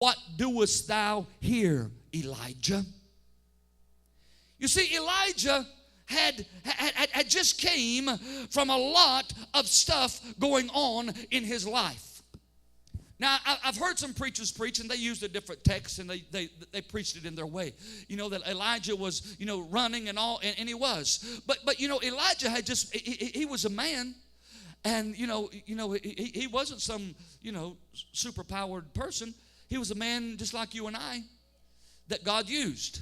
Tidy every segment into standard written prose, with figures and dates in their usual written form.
what doest thou here, Elijah? You see, Elijah had just came from a lot of stuff going on in his life. Now, I've heard some preachers preach, and they used a different text, and they preached it in their way. You know, that Elijah was, running and all, and he was. But Elijah had just, he was a man, and, he wasn't some, super-powered person. He was a man just like you and I that God used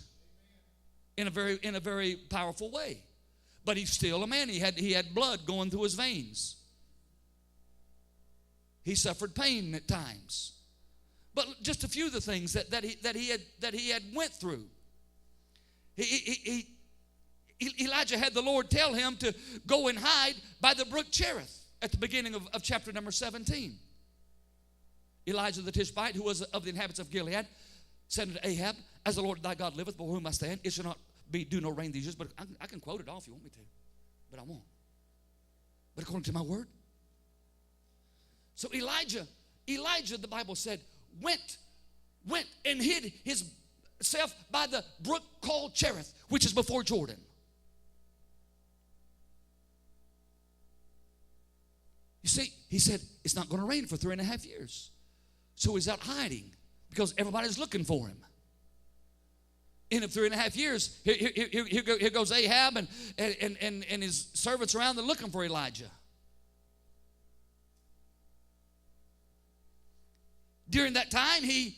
in a very powerful way. But he's still a man. He had blood going through his veins. He suffered pain at times. But just a few of the things that he had went through. Elijah had the Lord tell him to go and hide by the brook Cherith at the beginning of chapter number 17. Elijah the Tishbite, who was of the inhabitants of Gilead, said unto Ahab, as the Lord thy God liveth, before whom I stand, it shall not be do no rain these years. But I can quote it all if you want me to, but I won't. But according to my word. So Elijah, the Bible said, went and hid himself by the brook called Cherith, which is before Jordan. You see, he said, it's not going to rain for 3.5 years. So he's out hiding because everybody's looking for him. In 3.5 years, here goes Ahab and his servants around, they're looking for Elijah. During that time, he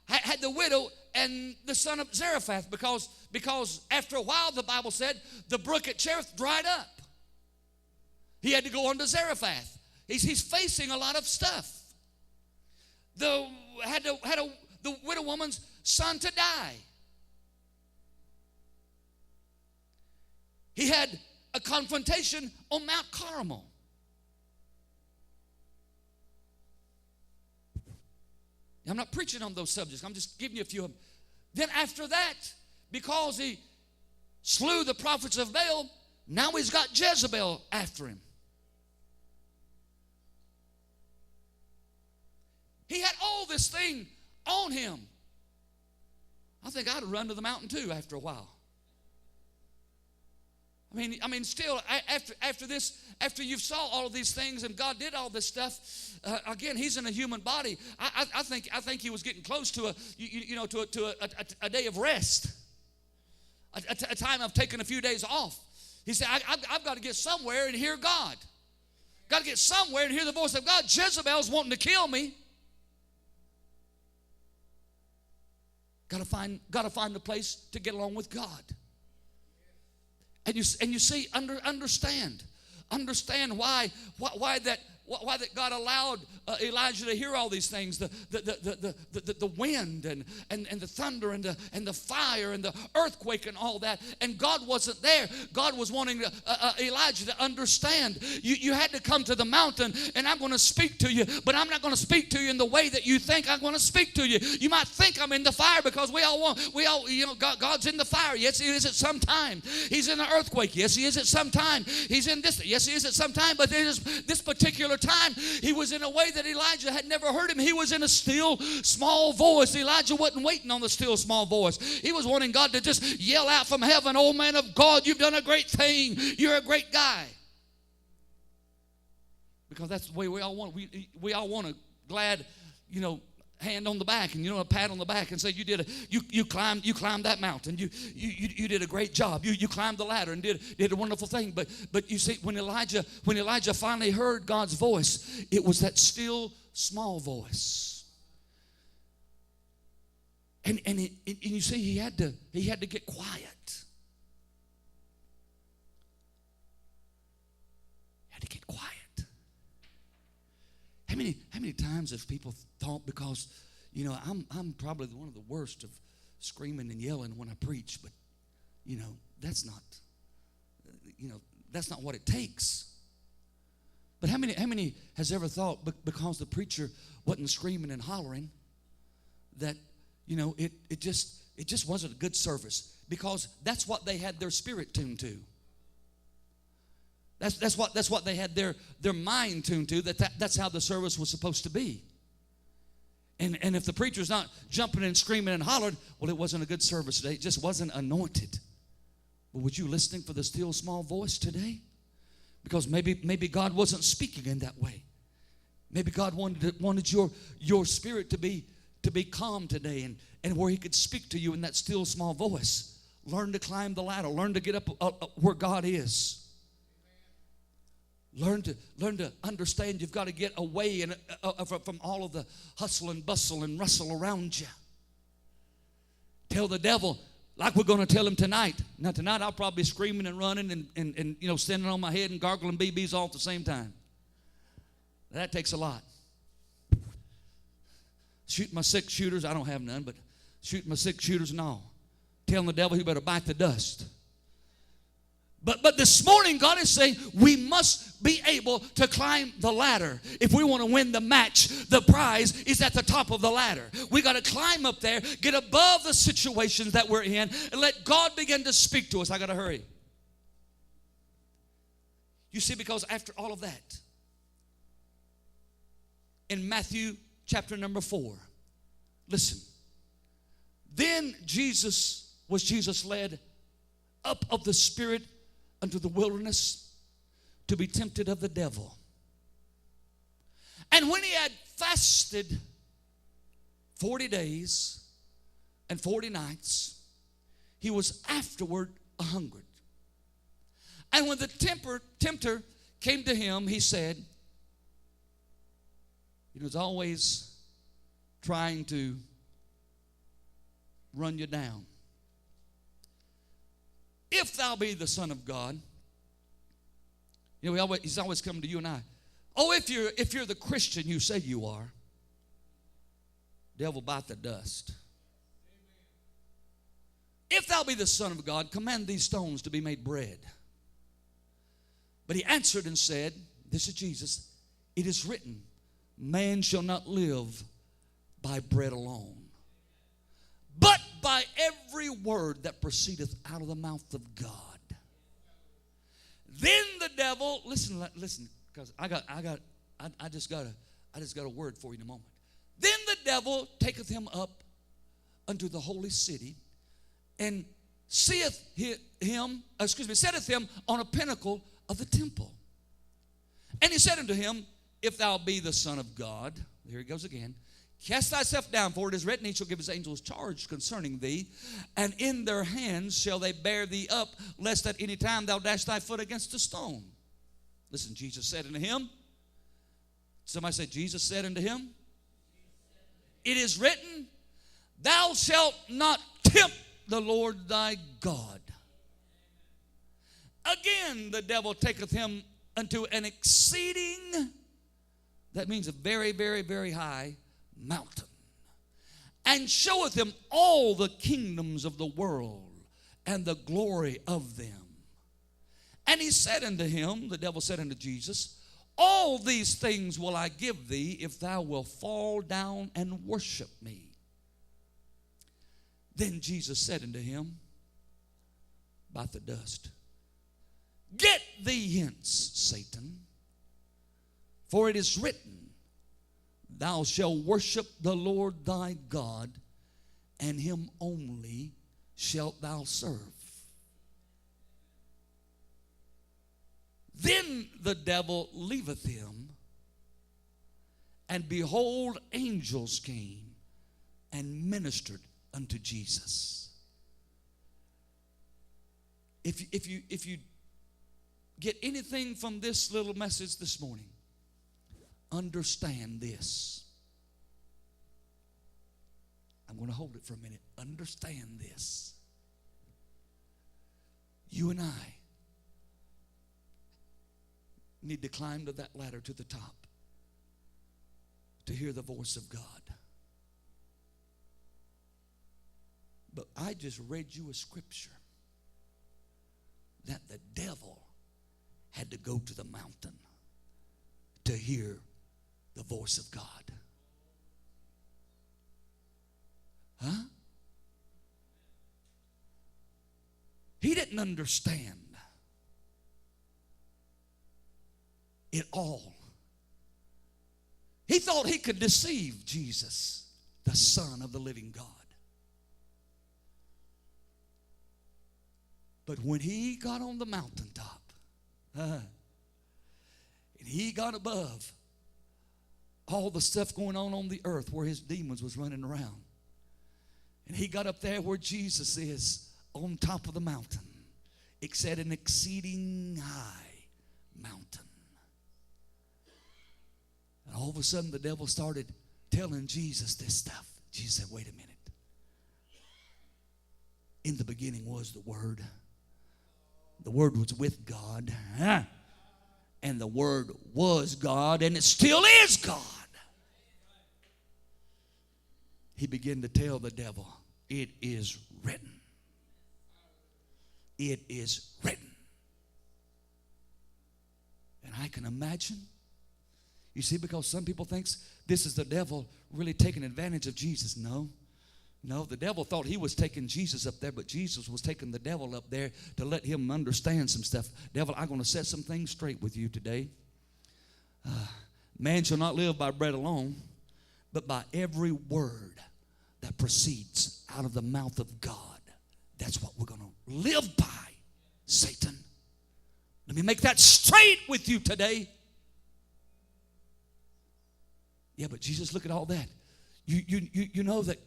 had the widow and the son of Zarephath because after a while, the Bible said, the brook at Cherith dried up. He had to go on to Zarephath. He's facing a lot of stuff. The widow woman's son to die. He had a confrontation on Mount Carmel. I'm not preaching on those subjects. I'm just giving you a few of them. Then after that, because he slew the prophets of Baal, now he's got Jezebel after him. He had all this thing on him. I think I'd run to the mountain too after a while. I mean, still, after this, after you saw all of these things and God did all this stuff, again, he's in a human body. I think he was getting close to a day of rest, a time of taking a few days off. He said, I've got to get somewhere and hear God. Got to get somewhere and hear the voice of God. Jezebel's wanting to kill me. Got to find a place to get along with God. And you see, understand why that God allowed Elijah to hear all these things, the wind and the thunder and the fire and the earthquake and all that, and God wasn't there. God was wanting Elijah to understand. You had to come to the mountain, and I'm going to speak to you, but I'm not going to speak to you in the way that you think I'm going to speak to you. You might think I'm in the fire because God's in the fire. Yes, He is at some time. He's in the earthquake. Yes, He is at some time. He's in this. Yes, He is at some time. But there's this particular time, He was in a way that Elijah had never heard Him. He was in a still, small voice. Elijah wasn't waiting on the still, small voice. He was wanting God to just yell out from heaven, "Oh, man of God, you've done a great thing. You're a great guy." Because that's the way we all want. We all want a glad, hand on the back and a pat on the back and say you climbed that mountain. You did a great job. You climbed the ladder and did a wonderful thing. But you see, when Elijah finally heard God's voice, it was that still small voice. And you see, he had to get quiet. He had to get quiet. How many times have people thought, because I'm probably one of the worst of screaming and yelling when I preach, but that's not what it takes. But how many has ever thought, because the preacher wasn't screaming and hollering, that it just wasn't a good service, because that's what they had their spirit tuned to. That's what they had their mind tuned to, that's how the service was supposed to be. And if the preacher's not jumping and screaming and hollering, well, it wasn't a good service today. It just wasn't anointed. But were you listening for the still small voice today? Because maybe God wasn't speaking in that way. Maybe God wanted your spirit to be calm today, and where He could speak to you in that still small voice. Learn to climb the ladder. Learn to get up where God is. Learn to understand you've got to get away from all of the hustle and bustle and rustle around you. Tell the devil, like we're going to tell him tonight. Now tonight I'll probably be screaming and running and standing on my head and gargling BBs all at the same time. That takes a lot. Shooting my 6-shooters, I don't have none, but shooting my 6-shooters and all. Telling the devil he better bite the dust. But this morning, God is saying we must be able to climb the ladder. If we want to win the match, the prize is at the top of the ladder. We got to climb up there, get above the situations that we're in, and let God begin to speak to us. I got to hurry. You see, because after all of that, in Matthew chapter number 4, listen. Then Jesus led up of the Spirit unto the wilderness to be tempted of the devil. And when he had fasted 40 days and 40 nights, he was afterward hungered. And when the tempter came to him, he said, he was always trying to run you down. If thou be the Son of God, you know, he's always coming to you and I. Oh, if you're the Christian you say you are, devil bite the dust. If thou be the Son of God, command these stones to be made bread. But he answered and said, this is Jesus, it is written, man shall not live by bread alone, but by every word that proceedeth out of the mouth of God. Then the devil, listen, because I just got a word for you in a moment. Then the devil taketh him up unto the holy city, and setteth him on a pinnacle of the temple. And he said unto him, if thou be the Son of God, here he goes again, cast thyself down, for it is written, he shall give his angels charge concerning thee, and in their hands shall they bear thee up, lest at any time thou dash thy foot against a stone. Listen, Jesus said unto him, somebody said, Jesus said unto him, it is written, thou shalt not tempt the Lord thy God. Again, the devil taketh him unto an exceeding, that means a very, very, very high mountain, and showeth him all the kingdoms of the world and the glory of them. And he said unto him, the devil said unto Jesus, all these things will I give thee if thou wilt fall down and worship me. Then Jesus said unto him, bite the dust. Get thee hence, Satan, for it is written, thou shalt worship the Lord thy God, and him only shalt thou serve. Then the devil leaveth him, and behold, angels came and ministered unto Jesus. If you get anything from this little message this morning, understand this. I'm going to hold it for a minute. Understand this. You and I need to climb to that ladder to the top to hear the voice of God. But I just read you a scripture that the devil had to go to the mountain to hear the voice of God. Huh? He didn't understand it all. He thought he could deceive Jesus. the Son of the living God. But when he got on the mountaintop, and he got above all the stuff going on the earth where his demons was running around, and he got up there where Jesus is on top of the mountain, it said an exceeding high mountain. And all of a sudden the devil started telling Jesus this stuff. Jesus said, wait a minute. In the beginning was the Word. The Word was with God. And the Word was God, and it still is God. He began to tell the devil, it is written. It is written. And I can imagine, you see, because some people think this is the devil really taking advantage of Jesus. No, the devil thought he was taking Jesus up there, but Jesus was taking the devil up there to let him understand some stuff. Devil, I'm going to set some things straight with you today. Man shall not live by bread alone, but by every word that proceeds out of the mouth of God. That's what we're going to live by, Satan. Let me make that straight with you today. Yeah, but Jesus, look at all that. You know that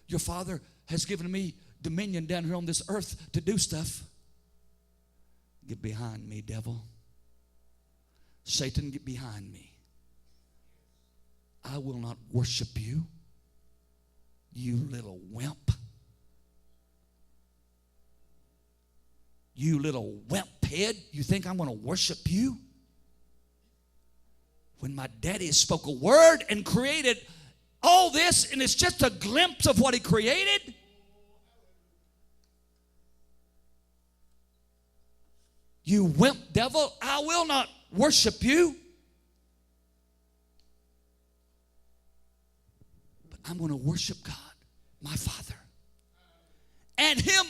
your Father has given me dominion down here on this earth to do stuff. Get behind me, devil. Satan, get behind me. I will not worship you, you little wimp. You little wimp head. You think I'm going to worship you? When my daddy spoke a word and created all this, and it's just a glimpse of what he created. You wimp devil, I will not worship you. But I'm going to worship God, my Father, and him